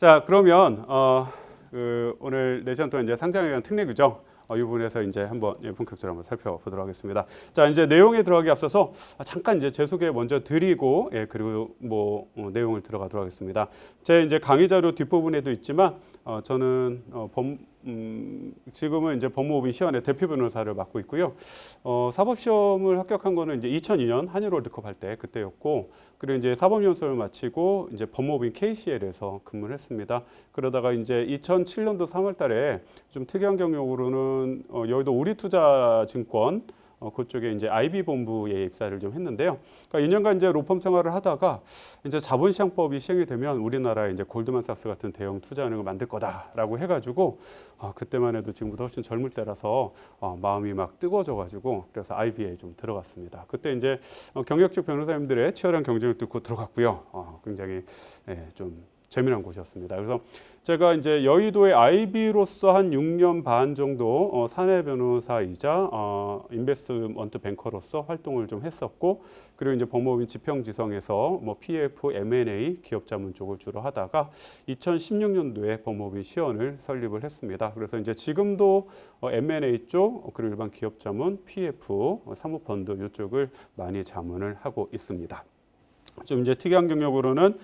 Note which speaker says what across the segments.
Speaker 1: 자, 그러면 오늘 4시간 동안 이제 상장에 관한 특례 규정 이 부분에서 이제 한번 본격적으로 한번 살펴보도록 하겠습니다. 자, 이제 내용에 들어가기 앞서서 잠깐 이제 제 소개 먼저 드리고 그리고 내용을 들어가도록 하겠습니다. 제 이제 강의 자료 뒷부분에도 있지만 저는 지금은 이제 법무법인 시연의 대표 변호사를 맡고 있고요. 사법시험을 합격한 거는 이제 2002년 한일 월드컵 할 때 그때였고, 그리고 이제 사법연수를 마치고 이제 법무법인 KCL에서 근무를 했습니다. 그러다가 이제 2007년도 3월달에 좀 특이한 경력으로는 여의도 우리투자증권 그쪽에 이제 IB 본부에 입사를 좀 했는데요. 그러니까 2년간 이제 로펌 생활을 하다가 이제 자본시장법이 시행이 되면 우리나라에 이제 골드만삭스 같은 대형 투자은행을 만들 거다라고 해가지고 그때만 해도 지금보다 훨씬 젊을 때라서 마음이 막 뜨거워져가지고 그래서 IB에 좀 들어갔습니다. 그때 이제 경력직 변호사님들의 치열한 경쟁을 뚫고 들어갔고요. 굉장히 좀 재미난 곳이었습니다. 그래서 제가 이제 여의도의 IB로서 한 6년 반 정도 사내 변호사이자 인베스트먼트 뱅커로서 활동을 좀 했었고, 그리고 이제 법무법인 지평지성에서 PF, M&A, 기업자문 쪽을 주로 하다가 2016년도에 법무법인 시연을 설립을 했습니다. 그래서 이제 지금도 M&A 쪽 그리고 일반 기업자문, PF, 사모펀드 이쪽을 많이 자문을 하고 있습니다. 좀 이제 특이한 경력으로는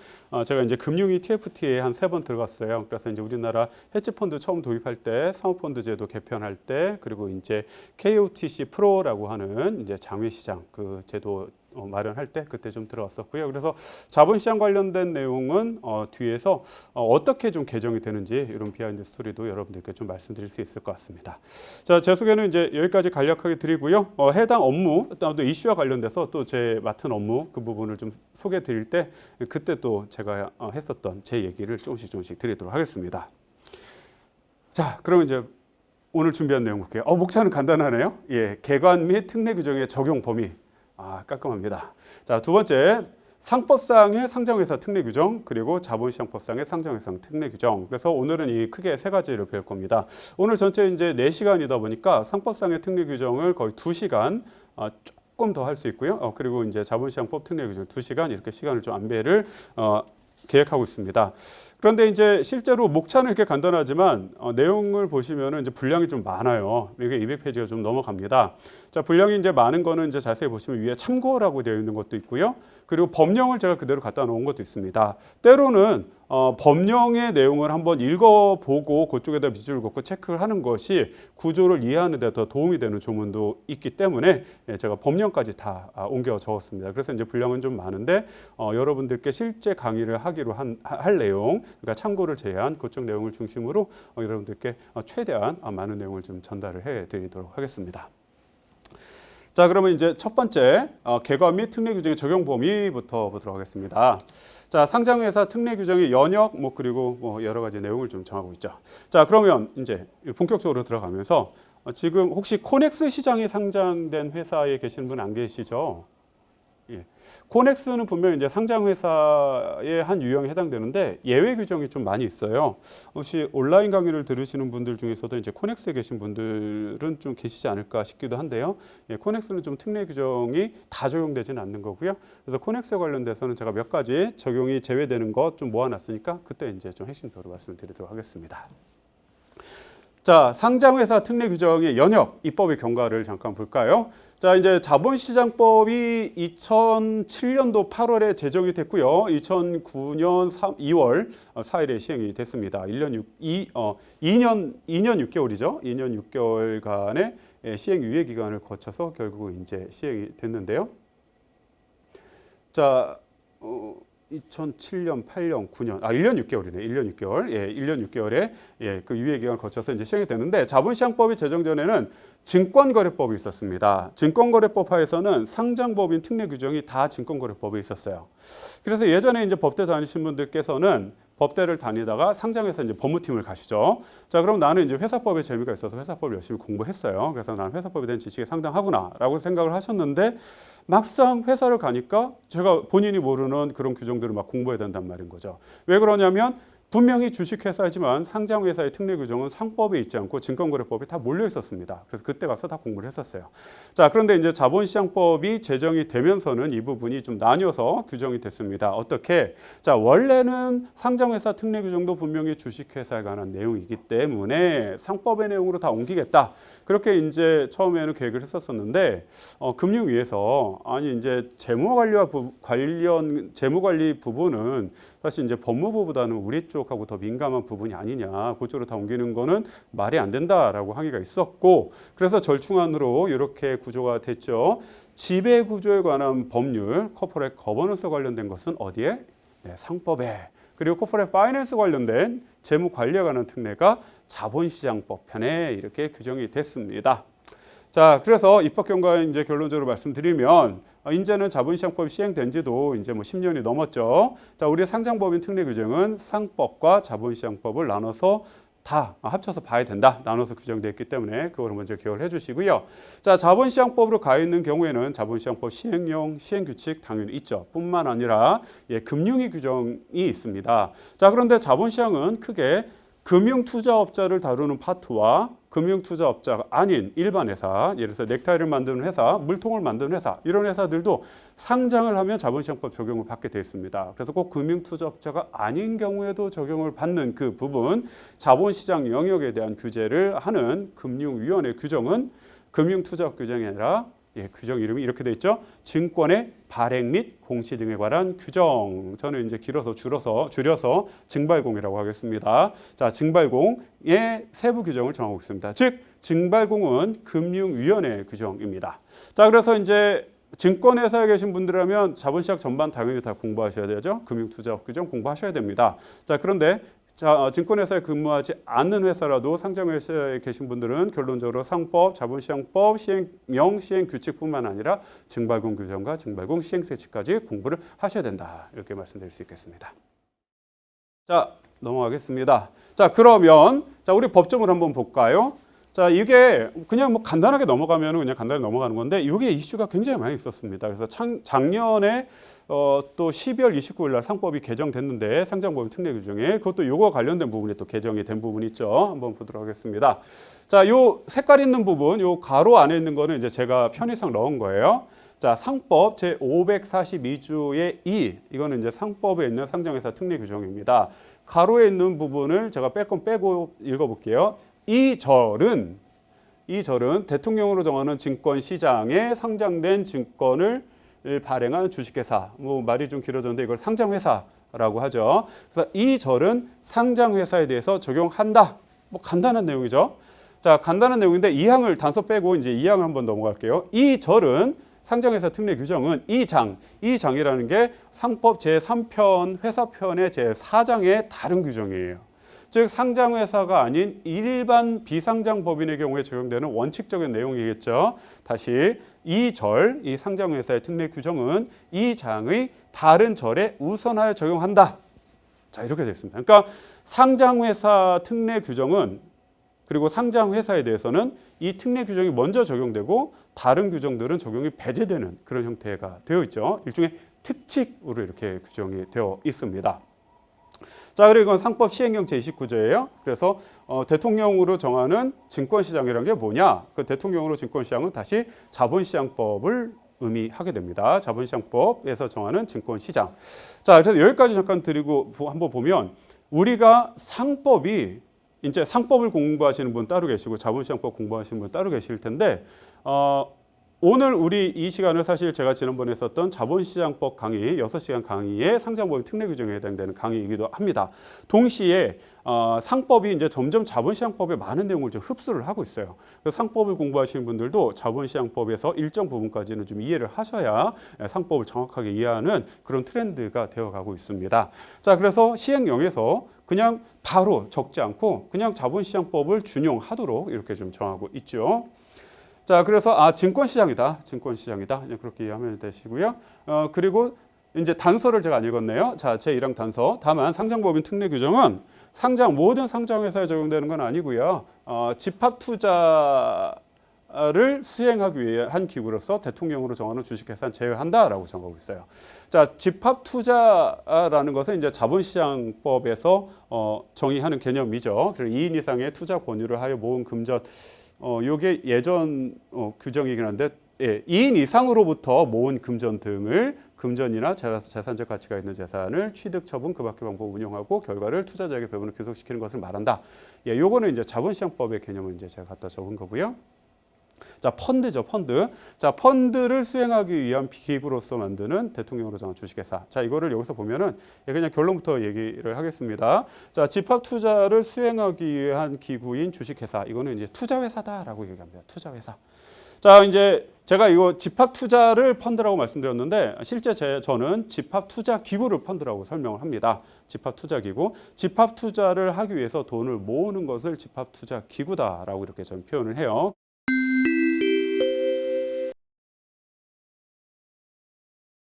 Speaker 1: 제가 이제 금융위 TFT에 한 3번 들어갔어요. 그래서 이제 우리나라 헤지펀드 처음 도입할 때, 사모펀드 제도 개편할 때, 그리고 이제 KOTC 프로라고 하는 이제 장외시장 그 제도 마련할 때 그때 좀 들어왔었고요. 그래서 자본시장 관련된 내용은 뒤에서 어떻게 좀 개정이 되는지 이런 비하인드 스토리도 여러분들께 좀 말씀드릴 수 있을 것 같습니다. 자, 제 소개는 이제 여기까지 간략하게 드리고요. 해당 업무, 또 이슈와 관련돼서 또 제 맡은 업무 그 부분을 좀 소개 드릴 때 그때 또 제가 했었던 제 얘기를 조금씩 드리도록 하겠습니다. 자, 그러면 이제 오늘 준비한 내용 볼게요. 목차는 간단하네요. 개관 및 특례 규정의 적용 범위. 깔끔합니다. 자, 두 번째, 상법상의 상장회사 특례 규정, 그리고 자본시장법상의 상장회사 특례 규정. 그래서 오늘은 이 크게 3가지를 배울 겁니다. 오늘 전체 이제 4시간이다 보니까 상법상의 특례 규정을 거의 2시간 조금 더 할 수 있고요. 그리고 이제 자본시장법 특례 규정 2시간 이렇게 시간을 좀 안배를 계획하고 있습니다. 그런데 이제 실제로 목차는 이렇게 간단하지만 내용을 보시면은 이제 분량이 좀 많아요. 이게 200페이지가 좀 넘어갑니다. 자, 분량이 이제 많은 거는 이제 자세히 보시면 위에 참고라고 되어 있는 것도 있고요. 그리고 법령을 제가 그대로 갖다 놓은 것도 있습니다. 때로는 법령의 내용을 한번 읽어보고 그쪽에다 밑줄을 긋고 체크를 하는 것이 구조를 이해하는 데 더 도움이 되는 조문도 있기 때문에 제가 법령까지 다 옮겨 적었습니다. 그래서 이제 분량은 좀 많은데 여러분들께 실제 강의를 하기로 할 내용, 그러니까 참고를 제외한 그쪽 내용을 중심으로 여러분들께 최대한 많은 내용을 좀 전달을 해드리도록 하겠습니다. 자, 그러면 이제 첫 번째 개관 및 특례 규정의 적용 범위부터 보도록 하겠습니다. 자, 상장회사 특례 규정의 연역 그리고 여러 가지 내용을 좀 정하고 있죠. 자, 그러면 이제 본격적으로 들어가면서 지금 혹시 코넥스 시장에 상장된 회사에 계시는 분 안 계시죠? 코넥스는 분명히 이제 상장회사의 한 유형에 해당되는데 예외 규정이 좀 많이 있어요. 혹시 온라인 강의를 들으시는 분들 중에서도 이제 코넥스에 계신 분들은 좀 계시지 않을까 싶기도 한데요. 코넥스는 좀 특례 규정이 다 적용되지는 않는 거고요. 그래서 코넥스에 관련돼서는 제가 몇 가지 적용이 제외되는 것 좀 모아놨으니까 그때 이제 좀 핵심적으로 말씀드리도록 하겠습니다. 자, 상장회사 특례 규정의 연역 입법의 경과를 잠깐 볼까요? 자, 이제 자본시장법이 2007년도 8월에 제정이 됐고요. 2009년 2월 4일에 시행이 됐습니다. 2년 6개월이죠. 2년 6개월간의 시행 유예 기간을 거쳐서 결국 이제 시행이 됐는데요. 자, 2007년, 8년, 9년, 1년 6개월이네. 1년 6개월. 1년 6개월에 그 유예 기간을 거쳐서 이제 시행이 됐는데 자본시장법이 제정 전에는 증권거래법이 있었습니다. 증권거래법 하에서는 상장법인 특례 규정이 다 증권거래법에 있었어요. 그래서 예전에 이제 법대 다니신 분들께서는 법대를 다니다가 상장해서 이제 법무팀을 가시죠. 자, 그럼 나는 이제 회사법에 재미가 있어서 회사법을 열심히 공부했어요. 그래서 나는 회사법에 대한 지식이 상당하구나라고 생각을 하셨는데 막상 회사를 가니까 제가 본인이 모르는 그런 규정들을 막 공부해야 된단 말인 거죠. 왜 그러냐면 분명히 주식회사지만 상장회사의 특례 규정은 상법에 있지 않고 증권거래법에 다 몰려 있었습니다. 그래서 그때 가서 다 공부를 했었어요. 자, 그런데 이제 자본시장법이 제정이 되면서는 이 부분이 좀 나뉘어서 규정이 됐습니다. 어떻게? 자, 원래는 상장회사 특례 규정도 분명히 주식회사에 관한 내용이기 때문에 상법의 내용으로 다 옮기겠다. 그렇게 이제 처음에는 계획을 했었었는데 금융위에서 아니 이제 재무관리와 관련 재무관리 부분은 사실 이제 법무부보다는 우리 쪽하고 더 민감한 부분이 아니냐, 그쪽으로 다 옮기는 거는 말이 안 된다라고 항의가 있었고, 그래서 절충안으로 이렇게 구조가 됐죠. 지배 구조에 관한 법률, 코퍼레이트 거버넌스 관련된 것은 어디에? 네, 상법에. 그리고 코퍼레이트 파이낸스 관련된 재무 관리에 관한 특례가 자본시장법 편에 이렇게 규정이 됐습니다. 자, 그래서 입법 경과 이제 결론적으로 말씀드리면 이제는 자본시장법이 시행된 지도 이제 뭐 10년이 넘었죠. 자, 우리 상장법인 특례 규정은 상법과 자본시장법을 나눠서 다 합쳐서 봐야 된다. 나눠서 규정되어 있기 때문에 그걸 먼저 기억을 해주시고요. 자, 자본시장법으로 가 있는 경우에는 자본시장법 시행령, 시행규칙 당연히 있죠. 뿐만 아니라 금융위 규정이 있습니다. 자, 그런데 자본시장은 크게 금융투자업자를 다루는 파트와 금융투자업자가 아닌 일반 회사, 예를 들어서 넥타이를 만드는 회사, 물통을 만드는 회사, 이런 회사들도 상장을 하면 자본시장법 적용을 받게 되어 있습니다. 그래서 꼭 금융투자업자가 아닌 경우에도 적용을 받는 그 부분, 자본시장 영역에 대한 규제를 하는 금융위원회 규정은 금융투자업 규정이 아니라 규정 이름이 이렇게 돼 있죠. 증권의 발행 및 공시 등에 관한 규정. 저는 이제 줄여서 증발공이라고 하겠습니다. 자, 증발공의 세부 규정을 정하고 있습니다. 즉, 증발공은 금융위원회 규정입니다. 자, 그래서 이제 증권회사에 계신 분들이라면 자본시장 전반 당연히 다 공부하셔야 되죠. 금융투자업 규정 공부하셔야 됩니다. 자, 그런데 증권회사에 근무하지 않는 회사라도 상장회사에 계신 분들은 결론적으로 상법, 자본시장법, 시행령, 시행규칙뿐만 아니라 증발공 규정과 증발공 시행세칙까지 공부를 하셔야 된다. 이렇게 말씀드릴 수 있겠습니다. 자, 넘어가겠습니다. 자, 그러면 우리 법정을 한번 볼까요? 자, 이게 그냥 뭐 간단하게 넘어가면 그냥 간단히 넘어가는 건데 이게 이슈가 굉장히 많이 있었습니다. 그래서 작년에 또 12월 29일 날 상법이 개정됐는데 상장법인 특례 규정에 그것도 요거 관련된 부분이 또 개정이 된 부분이 있죠. 한번 보도록 하겠습니다. 자, 요 색깔 있는 부분, 요 가로 안에 있는 거는 이제 제가 편의상 넣은 거예요. 자, 상법 제 542조의 2, 이거는 이제 상법에 있는 상장회사 특례 규정입니다. 가로에 있는 부분을 제가 뺄 건 빼고 읽어볼게요. 이 절은 대통령으로 정하는 증권시장에 상장된 증권을 발행한 주식회사, 뭐 말이 좀 길어졌는데 이걸 상장회사라고 하죠. 그래서 이 절은 상장회사에 대해서 적용한다. 뭐 간단한 내용이죠. 자, 간단한 내용인데 2항을 단서 빼고 이제 2항을 한번 넘어갈게요. 이 절은 상장회사 특례 규정은 이 장이라는 게 상법 제3편 회사편의 제4장의 다른 규정이에요. 즉 상장회사가 아닌 일반 비상장 법인의 경우에 적용되는 원칙적인 내용이겠죠. 다시 이 상장회사의 특례 규정은 이 장의 다른 절에 우선하여 적용한다. 자, 이렇게 되어 있습니다. 그러니까 상장회사 특례 규정은 그리고 상장회사에 대해서는 이 특례 규정이 먼저 적용되고 다른 규정들은 적용이 배제되는 그런 형태가 되어 있죠. 일종의 특칙으로 이렇게 규정이 되어 있습니다. 자, 그리고 이건 상법 시행령 제29조예요. 그래서 대통령으로 정하는 증권시장이라는 게 뭐냐? 그 대통령으로 증권시장은 다시 자본시장법을 의미하게 됩니다. 자본시장법에서 정하는 증권시장. 자, 그래서 여기까지 잠깐 드리고 한번 보면 우리가 상법이 이제 상법을 공부하시는 분 따로 계시고 자본시장법 공부하시는 분 따로 계실 텐데 오늘 우리 이 시간을 사실 제가 지난번에 했었던 자본시장법 강의 6시간 강의의 상장법인 특례 규정에 해당되는 강의이기도 합니다. 동시에 상법이 이제 점점 자본시장법에 많은 내용을 좀 흡수를 하고 있어요. 그래서 상법을 공부하시는 분들도 자본시장법에서 일정 부분까지는 좀 이해를 하셔야 상법을 정확하게 이해하는 그런 트렌드가 되어가고 있습니다. 자, 그래서 시행령에서 그냥 바로 적지 않고 그냥 자본시장법을 준용하도록 이렇게 좀 정하고 있죠. 자, 그래서 증권시장이다. 그렇게 이해하면 되시고요. 그리고 이제 단서를 제가 안 읽었네요. 자, 제1항 단서. 다만 상장법인 특례 규정은 모든 상장회사에 적용되는 건 아니고요. 집합투자 투자를 수행하기 위한 기구로서 대통령으로 정하는 주식회사는 제외한다라고 정하고 있어요. 자, 집합 투자라는 것은 이제 자본시장법에서 정의하는 개념이죠. 그래서 2인 이상의 투자 권유를 하여 모은 금전, 요게 예전 규정이긴 한데, 예, 2인 이상으로부터 모은 금전 등을 금전이나 재산적 가치가 있는 재산을 취득, 처분, 그 밖의 방법 운용하고 결과를 투자자에게 배분을 계속시키는 것을 말한다. 예, 요거는 이제 자본시장법의 개념을 이제 제가 갖다 적은 거고요. 자, 펀드죠, 펀드. 자, 펀드를 수행하기 위한 기구로서 만드는 대통령으로 정한 주식회사. 자, 이거를 여기서 보면은 그냥 결론부터 얘기를 하겠습니다. 자, 집합 투자를 수행하기 위한 기구인 주식회사. 이거는 이제 투자회사다라고 얘기합니다. 투자회사. 자, 이제 제가 이거 집합 투자를 펀드라고 말씀드렸는데 실제 저는 집합 투자 기구를 펀드라고 설명을 합니다. 집합 투자 기구. 집합 투자를 하기 위해서 돈을 모으는 것을 집합 투자 기구다라고 이렇게 저는 표현을 해요.